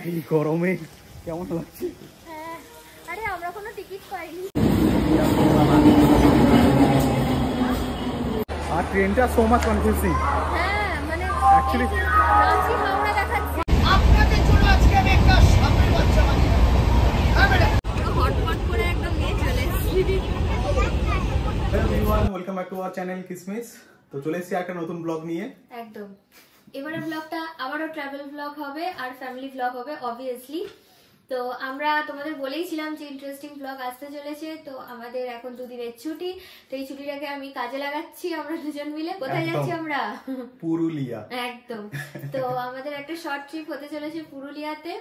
এই গরমে কেমন লাগছে? হ্যাঁ, আরে আমরা কোনো টিকিট পাইনি। আর ট্রেনটা সো মাচ কনফিউজিং। হ্যাঁ, মানে অ্যাকচুয়ালি রাঁচি হাওড়া দেখাচ্ছে। আপনাদের জন্য আজকে আমি একটা সাপের বাচ্চা বানিয়ে হটপট করে একদম নিয়ে চলে এসেছি। Hello everyone, welcome back to our channel কিসমিস। তো চলে এসেছি একটা নতুন ব্লগ নিয়ে। একদম, এবারে ব্লগটা আবারও ট্রাভেল ব্লগ হবে আর ফ্যামিলি ব্লগ হবে অবভিয়াসলি। তো আমরা তোমাদের বলেইছিলাম যে ইন্টারেস্টিং ব্লগ আসতে চলেছে। তো আমাদের এখন দুদিনের ছুটি, তো এই ছুটিটাকে আমি কাজে লাগাচ্ছি। আমরা দুজন মিলে কোথায় যাচ্ছি? আমরা পুরুলিয়া। একদম। তো আমাদের একটা শর্ট ট্রিপ হতে চলেছে পুরুলিয়াতে।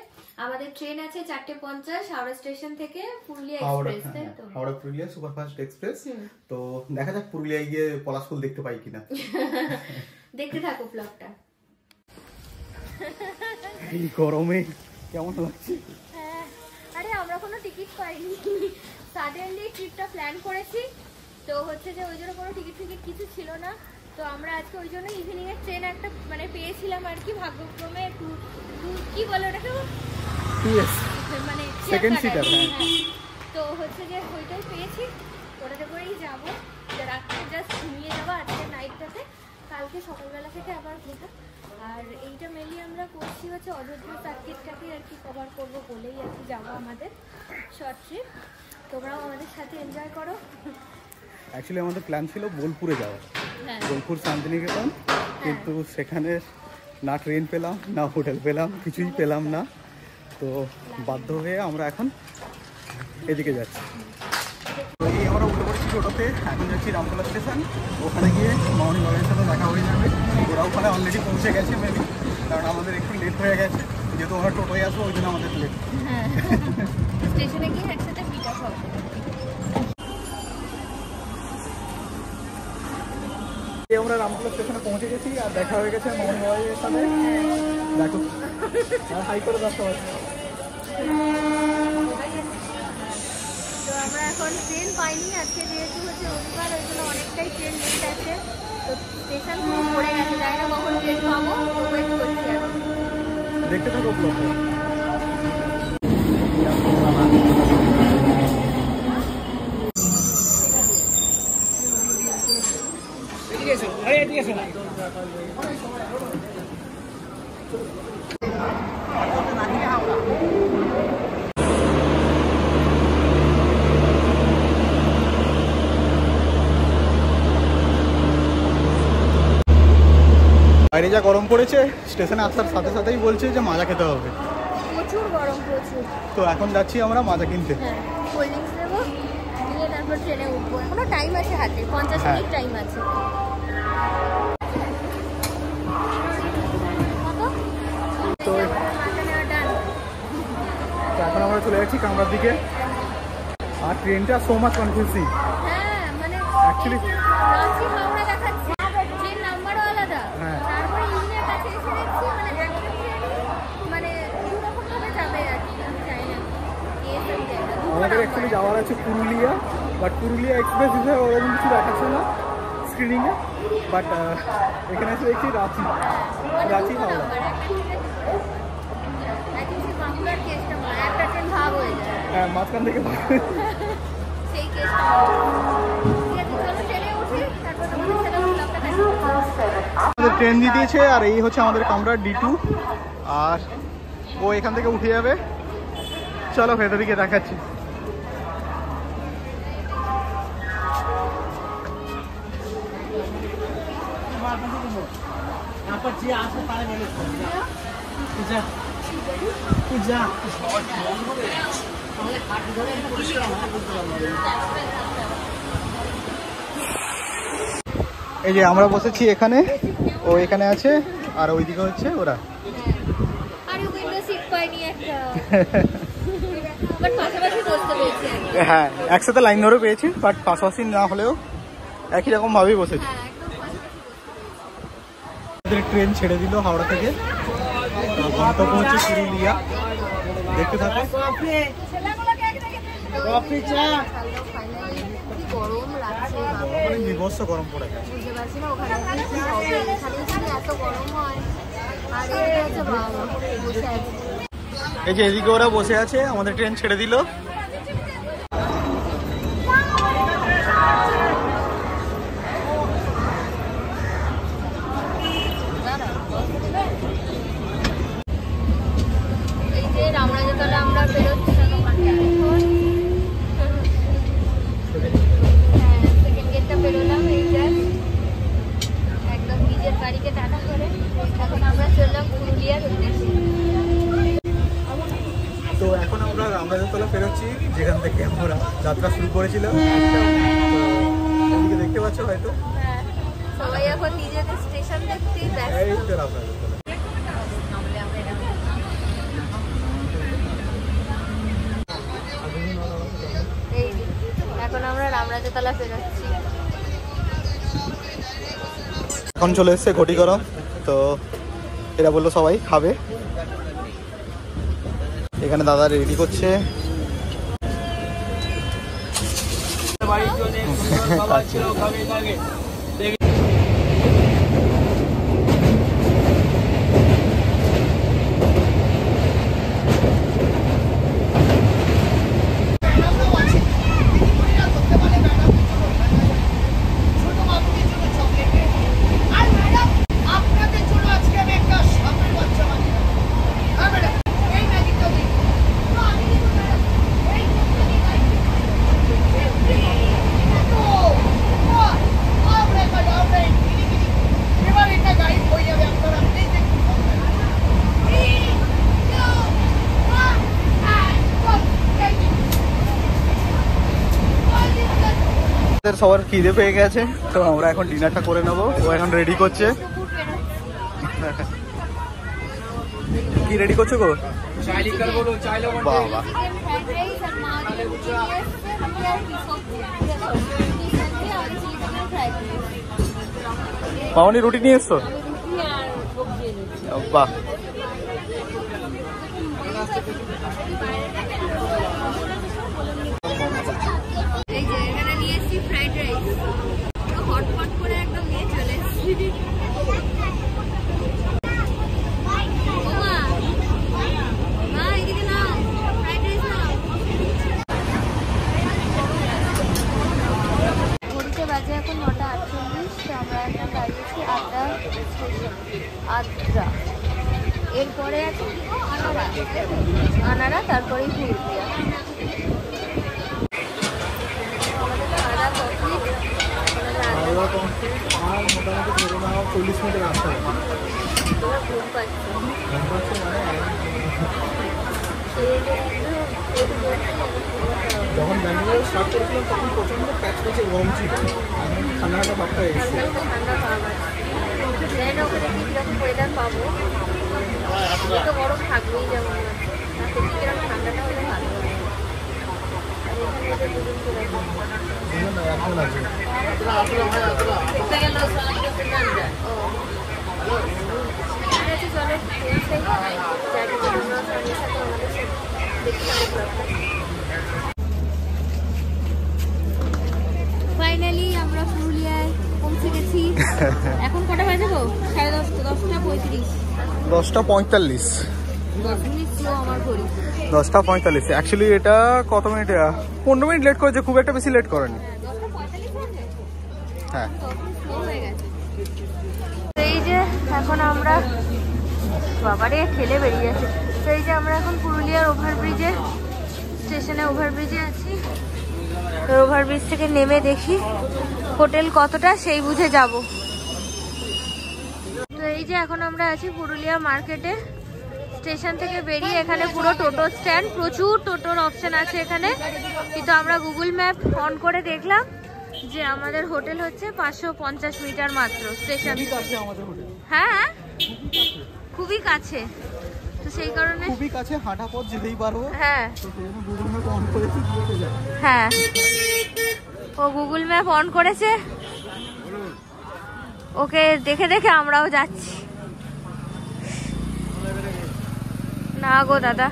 আমাদের ট্রেন আছে 4:50 হাওড়া স্টেশন থেকে পুরুলিয়া এক্সপ্রেস। তাই তো? Howrah Purulia superfast express. তো দেখা যাক পুরুলিয়ায় গিয়ে পলাশ ফুল দেখতে পাই কিনা। দেখতে থাকো ব্লগটা। এই গরমে কেমন লাগছে? হ্যাঁ, আরে আমরা কোনো টিকিট পাইনি, সাডেনলি ট্রিপটা প্ল্যান করেছি। তো হচ্ছে যে ওই জন্য কোনো টিকিট কিছু ছিল না। তো আমরা আজকে ওই জন্য ইভিনিং এর ট্রেন একটা মানে পেয়েছিলাম আর কি, ভাগ্যক্রমে কি বলে ওটাকে, মানে সেকেন্ড সিটার। তো হচ্ছে যে ওইটাই পেয়েছি, ওটাতে করেই যাবো। রাত্রে জাস্ট ঘুমিয়ে যাবো আজকে নাইটটাতে, কালকে সকালবেলা থেকে আবার ঘুরবো। আর এইটা মেনলি আমরা করছি হচ্ছে অযোধ্যা সার্কিটটাকে আর কি কভার করবো বলেই আর কি যাবো আমাদের শর্ট ট্রিপ। তোমরাও আমাদের সাথে এনজয় করো। অ্যাকচুয়ালি আমাদের প্ল্যান ছিল বোলপুরে যাওয়া, হ্যাঁ, বোলপুর শান্তিনিকেতন, কিন্তু সেখানে না ট্রেন পেলাম না হোটেল পেলাম, কিছুই পেলাম না। তো বাধ্য হয়ে আমরা এখন এদিকে যাচ্ছি। তো এই আমরা উঠে পড়েছি টোটোতে, এখন যাচ্ছি রামতলা স্টেশন। ওখানে গিয়ে মামনি বাবার সাথে দেখা হয়ে যাবে। ওরা ওখানে অলরেডি পৌঁছে গেছে মেবি, কারণ আমাদের একটু লেট হয়ে গেছে, যেহেতু আমরা টোটোয় আসবো ওই জন্য আমাদের লেট। হ্যাঁ, স্টেশনে গিয়ে একসাথে মিট আপ হবে। আমরা রামতলা স্টেশনে পৌঁছে গেছি আর দেখা হয়ে গেছে মামনি বাবার সাথে। দেখো হাই করে রাস্তা পাচ্ছি। তো আমরা এখন ট্রেন পাইনি আজকে, যেহেতু হচ্ছে রবিবার, ওই জন্য অনেকটাই ট্রেন লেট আছে। তো স্টেশন পুরো পড়ে গেছে, জানি না কখন ট্রেন পাবো, তো ওয়েট করছি এখন। দেখতে থাকো ব্লগটা। বাইরে যা গরম পড়েছে, স্টেশনে আসার সাথে সাথেই বলছে যে মাজা খেতে হবে। প্রচুর গরম, প্রচুর। তো এখন যাচ্ছি আমরা মাজা কিনতে। হ্যাঁ, কোল্ড ড্রিঙ্কস নেবো, নিয়ে তারপর ট্রেনে উঠবো। এখনো টাইম আছে হাতে, 50 মিনিট টাইম আছে। তো এখন আমরা চলে যাচ্ছি কামরার দিকে। আর ট্রেনটা সো মাচ কনফিউজিং। হ্যাঁ, মানে Actually রাঁচি হাওড়া দেখাচ্ছে, ট্রেন নাম্বারও আলাদা। হ্যাঁ। তারপরে ইঞ্জিনের কাছে এসে দেখছি মানে একটা ট্রেনই মানে দুরকম ভাবে যাবে আর কি, আমি জানি না আমাদের অ্যাকচুয়ালি যাওয়ার আছে পুরুলিয়া, বাট পুরুলিয়া এক্সপ্রেস হিসেবে ওরকম কিছু দেখাচ্ছে না স্ক্রিনিংয়ে। বাট এখানে এসে দেখছি রাঁচি হাওড়া। বাঁকুড়ার কেসটা মনে হয়, একটা ট্রেন ভাগ হয়ে যায়, হ্যাঁ, মাঝখান থেকে সেই কেসটা। ঠিক আছে, চলো ট্রেনে উঠি, তারপর তোমাদের সাথে ব্লগটা দেখাবো। আমাদের ট্রেন দিয়ে দিয়েছে আর এই হচ্ছে আমাদের কামরা D2। আর ও এখান থেকে উঠে যাবে। চলো ভেতরে গিয়ে দেখাচ্ছি। এই যে আমরা বসেছি এখানে, ও এখানে আছে, আর ওইদিকে হচ্ছে ওরা। আরে উইন্ডো সিট পাইনি একটা, বাট পাশাপাশি বসতে পেরেছি। হ্যাঁ, একসাথে লাইন ধরে পেয়েছি, বাট পাশাপাশি না হলেও একই রকম ভাবেই বসেছি। হ্যাঁ, একদম পাশাপাশি। আমাদের ট্রেন ছেড়ে দিল হাওড়া থেকে, গন্তব্য হচ্ছে পুরুলিয়া। দেখতে থাকো। গরম লাগছে, বিভৎস গরম পড়ে গেছে। বুঝতে পারছি না ওখানে কি হবে, এখানে এত গরম হয়। আর এটা হচ্ছে বাবা বসে আছে। এই যে এদিকে ওরা বসে আছে, আমাদের ট্রেন ছেড়ে দিল। এই যে রামরাজাতলা আমরা বেরোচ্ছি সেকেন্ড গেটটা বেরোলাম। এই যে একদম নিজের বাড়িকে টাটা করে এখন আমরা চললাম পুরুলিয়ার উদ্দেশ্যে। তো এখন আমরা রামরাজাতলা ফেরোচ্ছি, যেখান থেকে আমরা যাত্রা শুরু করেছিলাম। তো এদিকে দেখতে পাচ্ছ হয়তো, সবাই এখন নিজেদের স্টেশন দেখতেই ব্যস্ত। এই তো রামরাজাতলা। এই এখন আমরা রামরাজাতলা ফেরোচ্ছি। এখন চলে এসছে ঘটি গরম, তো এরা বললো সবাই খাবে। এখানে দাদা রেডি করছে। সবার খিদে পেয়ে গেছে, তো আমরা এখন ডিনারটা করে নেবো। ও এখন রেডি করছে। কি রেডি করছো গো? বাবা, মামনি রুটি নিয়ে এসছো? বাহ, এই যে এখানে নিয়ে এসেছি ফ্রাইড রাইস, হটপট করে একদম নিয়ে চলে এসেছি। মা এদিকে নাও, ফ্রাইড রাইস নাও। ঘড়িতে বাজে এখন 9:48। তো আমরা এখন দাঁড়িয়েছি আদ্রা স্টেশন, আদ্রা। এরপরে আছে আনারা, আনারা তারপরেই পুরুলিয়া। আর মোটামুটি ধরে নাও 40 মিনিটের রাস্তা। যখন ব্যাঙ্গালোর স্টার্ট করেছিলাম তখন প্রচন্ড প্যাচ প্যাচে গরম ছিল, ঠান্ডা ঠান্ডা ভাবটা এসেছে। ঠান্ডা পাওয়া যাচ্ছে না, ওখানে কীরকম ওয়েদার পাবো, তো গরম থাকবেই যেমন, কিরকম ঠান্ডাটা হলে ভালো হয়। এখন আছে ফাইনালি আমরা পুরুলিয়ায় পৌঁছে গেছি। এখন কটা বাজে গো? 10:30। 10:45। 10 মিনিট ছিল আমার ঘড়ি। 10:45। অ্যাকচুয়ালি এটা কত মিনিট? 15 মিনিট লেট করেছে, খুব একটা বেশি লেট করেনি। 10:45 হ্যাঁ, হয়ে গেছে। এই যে এখন আমরা বাবারে খেলে বেরিয়ে যাচ্ছে। তো এই যে আমরা এখন পুরুলিয়ার ওভারব্রিজে, স্টেশনে ওভারব্রিজে আছি। তো ওভারব্রিজ থেকে নেমে দেখি হোটেল কতটা, সেই বুঝে যাব। তো এই যে এখন আমরা আছি পুরুলিয়া মার্কেটে। স্টেশন থেকে বেরিয়ে এখানে পুরো টোটো স্ট্যান্ড, প্রচুর টোটোর অপশন আছে এখানে। কিন্তু আমরা গুগল ম্যাপ অন করে দেখলাম যে আমাদের হোটেল হচ্ছে 550 মিটার মাত্র স্টেশন। হ্যাঁ, খুবই কাছে, তো সেই কারণে খুবই কাছে, হাঁটা পথ যেতেই পারবো। হ্যাঁ গুগল ম্যাপ অন করেছি, হ্যাঁ ও গুগল ম্যাপ অন করেছে, ওকে দেখে দেখে আমরাও যাচ্ছি। না গো দাদা,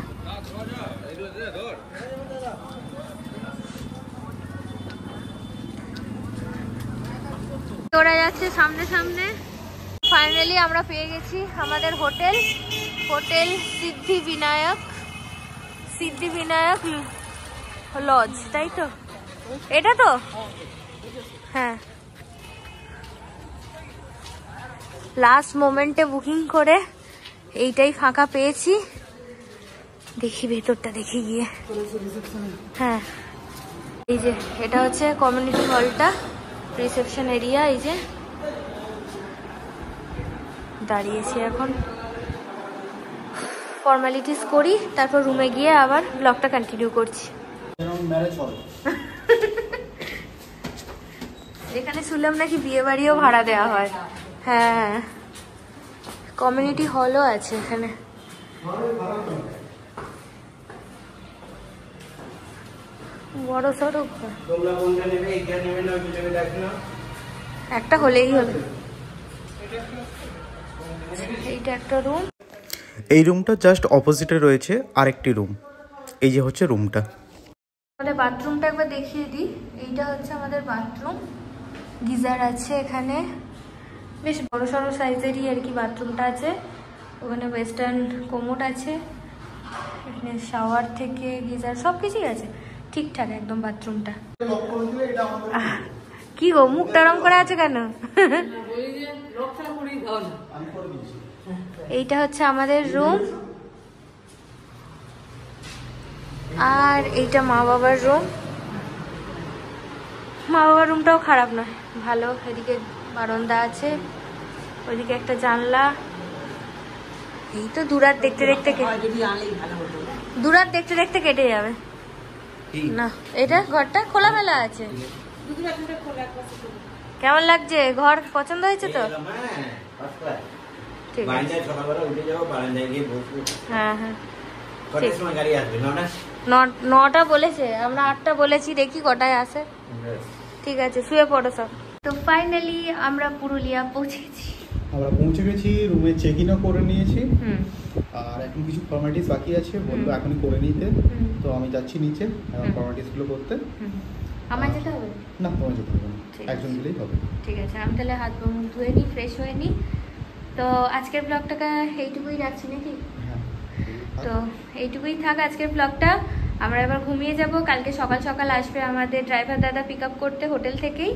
ওরা যাচ্ছে সামনে সামনে। ফাইনালি আমরা পেয়ে গেছি আমাদের হোটেল, হোটেল সিদ্ধি বিনায়ক। সিদ্ধিবিনায়ক লজ, তাই তো? এটা তো হ্যাঁ, লাস্ট মোমেন্টে বুকিং করে এইটাই ফাঁকা পেয়েছি। দেখি ভেতরটা দেখি গিয়ে। হ্যাঁ, এই যে এটা হচ্ছে কমিউনিটি হলটা, রিসেপশন এরিয়া। এই যে দাঁড়িয়েছি এখন, ফর্মালিটিস করি, তারপর রুমে গিয়ে আবার ব্লগটা কন্টিনিউ করছি। এখানে শুনলাম নাকি বিয়ে বাড়িও ভাড়া দেওয়া হয়। হ্যাঁ, কমিউনিটি হলও আছে এখানে। বড় সড়ো একটা হলেই হলো। এইটা একটা রুম। এই রুমটা জাস্ট অপোজিটে রয়েছে আরেকটি রুম। এই যে হচ্ছে রুমটা। আমাদের বাথরুমটা একবার দেখিয়ে দিই। এইটা হচ্ছে আমাদের বাথরুম, গিজার আছে এখানে, বেশ বড় সড়ো সাইজেরই আর কি বাথরুমটা আছে। ওখানে ওয়েস্টার্ন কোমোড আছে, এখানে শাওয়ার থেকে গিজার সব কিছুই আছে, ঠিকঠাক একদম বাথরুমটা। কি গো, মুখটা রং করা আছে কেন? এইটা হচ্ছে আমাদের রুম, আর এইটা মা বাবার রুম। মা বাবার রুমটাও খারাপ নয়, ভালো। এদিকে বারান্দা আছে, ওইদিকে একটা জানলা। এই তো দুরাত দেখতে দেখতে কেটে যাবে না। এটা ঘরটা খোলামেলা আছে। কেমন লাগছে? ঘর পছন্দ হয়েছে তো? ঠিক আছে, হ্যাঁ হ্যাঁ, 9টা বলেছে, আমরা 8টা বলেছি, দেখি কটায় আসে। ঠিক আছে, শুয়ে পড়ো সব। তো ফাইনালি আমরা পুরুলিয়া পৌঁছেছি। আমরা পৌঁছে গেছি, রুমে চেক ইনও করে নিয়েছি, আর এখন কিছু ফর্মালিটিস বাকি আছে, বলবো এখনই করে নিতে। তো আমি যাচ্ছি নিচে ফর্মালিটিসগুলো করতে। আমার যেতে হবে না? তোমার যেতে হবে না, একজন গেলেই হবে। ঠিক আছে, আমি তাহলে হাত মুখ ধুয়ে নিই, ফ্রেশ হয়ে নিই। তো আজকের ব্লগটাকে এইটুকুই রাখছি নাকি? তো এইটুকুই থাক আজকের ব্লগটা। আমরা এবার ঘুমিয়ে যাব। কালকে সকাল সকাল আসবে আমাদের ড্রাইভার দাদা পিক আপ করতে হোটেল থেকেই।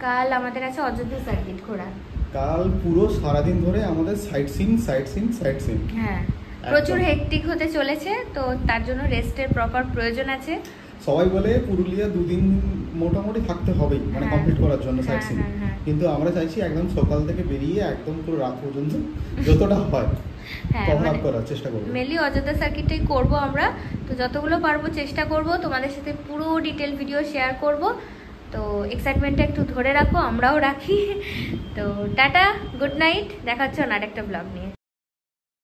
কাল আমাদের আছে অযোধ্যা সার্কিট ঘোরা। কাল পুরো সারাদিন ধরে আমাদের সাইট সিন। হ্যাঁ, প্রচুর হেক্টিক হতে চলেছে, তো তার জন্য রেস্টের প্রপার প্রয়োজন আছে। সবাই বলে পুরুলিয়া 2 দিন মোটামুটি থাকতে হবেই, মানে কমপ্লিট করার জন্য সাইট সিন। কিন্তু আমরা চাইছি একদম সকাল থেকে বেরিয়ে একদম পুরো রাত পর্যন্ত যতটা হয় কভার করার চেষ্টা করব। মেনলি অযোধ্যা সার্কিটটাই করব আমরা। তো যতগুলো পারবো চেষ্টা করব, তোমাদের সাথে পুরো ডিটেল ভিডিও শেয়ার করব। তো এক্সাইটমেন্টটা একটু ধরে রাখো, আমরাও রাখি। তো টাটা, গুড নাইট, দেখা হচ্ছে অন্য একটা ব্লগ নিয়ে।